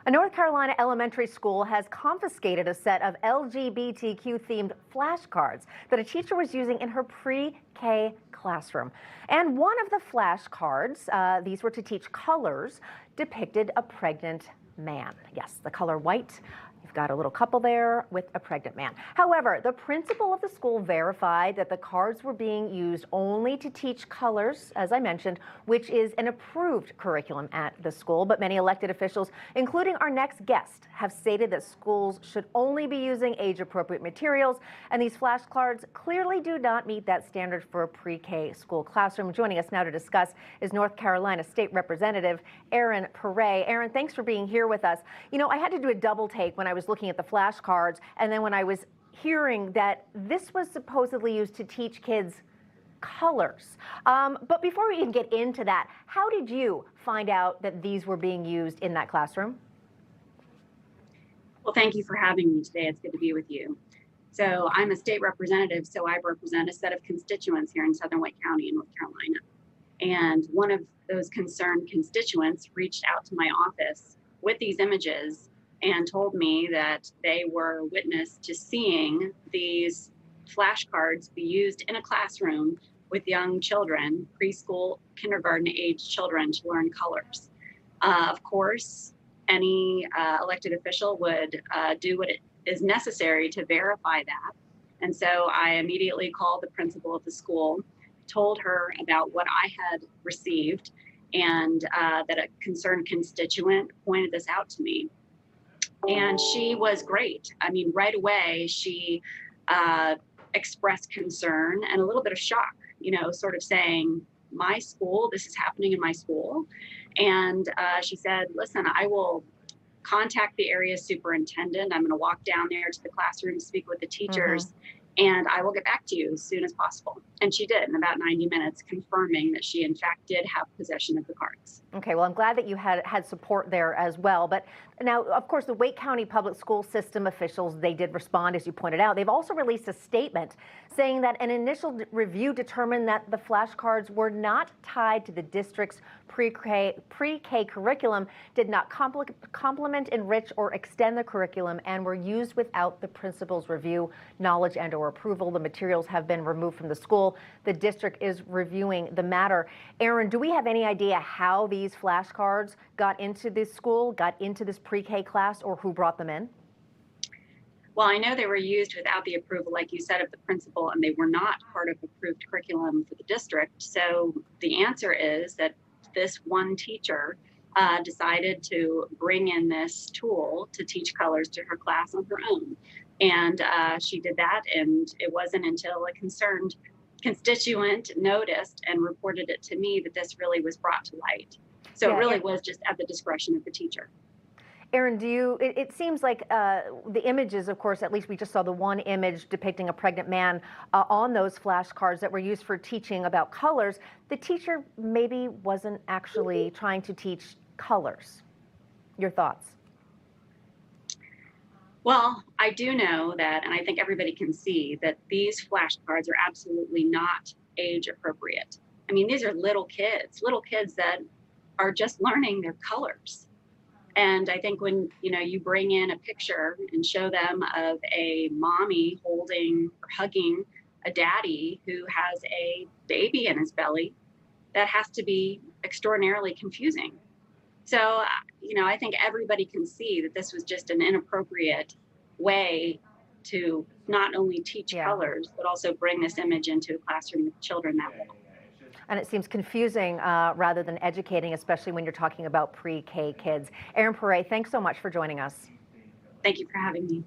A North Carolina elementary school has confiscated a set of LGBTQ themed flashcards that a teacher was using in her pre-K classroom. And one of the flashcards, these were to teach colors, depicted a pregnant man. Yes, the color white. You've got a little couple there with a pregnant man. However, the principal of the school verified that the cards were being used only to teach colors, as I mentioned, which is an approved curriculum at the school. But many elected officials, including our next guest, have stated that schools should only be using age-appropriate materials, and these flashcards clearly do not meet that standard for a pre-K school classroom. Joining us now to discuss is North Carolina State Representative Erin Pare. Erin, thanks for being here with us. You know, I had to do a double take when I was looking at the flashcards, and then when I was hearing that this was supposedly used to teach kids colors. But before we even get into that, how did you find out that these were being used in that classroom? Well, thank you for having me today. It's good to be with you. So I'm a state representative, so I represent a set of constituents here in Southern White County in North Carolina. And one of those concerned constituents reached out to my office with these images and told me that they were witness to seeing these flashcards be used in a classroom with young children, preschool, kindergarten age children, to learn colors. Of course, any elected official would do what is necessary to verify that. And so I immediately called the principal of the school, told her about what I had received, and that a concerned constituent pointed this out to me. And she was great. I mean, right away, she expressed concern and a little bit of shock, you know, sort of saying, my school, this is happening in my school. And she said, listen, I will contact the area superintendent. I'm going to walk down there to the classroom, speak with the teachers, and I will get back to you as soon as possible. And she did in about 90 minutes, confirming that she in fact did have possession of the cards. Okay, well, I'm glad that you had support there as well. But now, of course, the Wake County Public School System officials, they did respond, as you pointed out. They've also released a statement saying that an initial review determined that the flashcards were not tied to the district's pre-K curriculum, did not complement, enrich, or extend the curriculum, and were used without the principal's review, knowledge, and/or approval. The materials have been removed from the school. The district is reviewing the matter. Erin, do we have any idea how these flashcards got into this school, got into this pre-K class, or who brought them in? Well, I know they were used without the approval, like you said, of the principal, and they were not part of approved curriculum for the district. So the answer is that this one teacher decided to bring in this tool to teach colors to her class on her own. And she did that, and it wasn't until a concerned constituent noticed and reported it to me that this really was brought to light. So it really was just at the discretion of the teacher. Erin, it seems like the images, of course, at least we just saw the one image depicting a pregnant man on those flashcards that were used for teaching about colors. The teacher maybe wasn't actually trying to teach colors. Your thoughts? Well, I do know that, and I think everybody can see that these flashcards are absolutely not age appropriate. I mean, these are little kids that are just learning their colors. And I think when, you know, you bring in a picture and show them of a mommy holding or hugging a daddy who has a baby in his belly, that has to be extraordinarily confusing. So, you know, I think everybody can see that this was just an inappropriate way to not only teach colors, but also bring this image into a classroom with children that way. And it seems confusing rather than educating, especially when you're talking about pre-K kids. Erin Pare, thanks so much for joining us. Thank you for having me.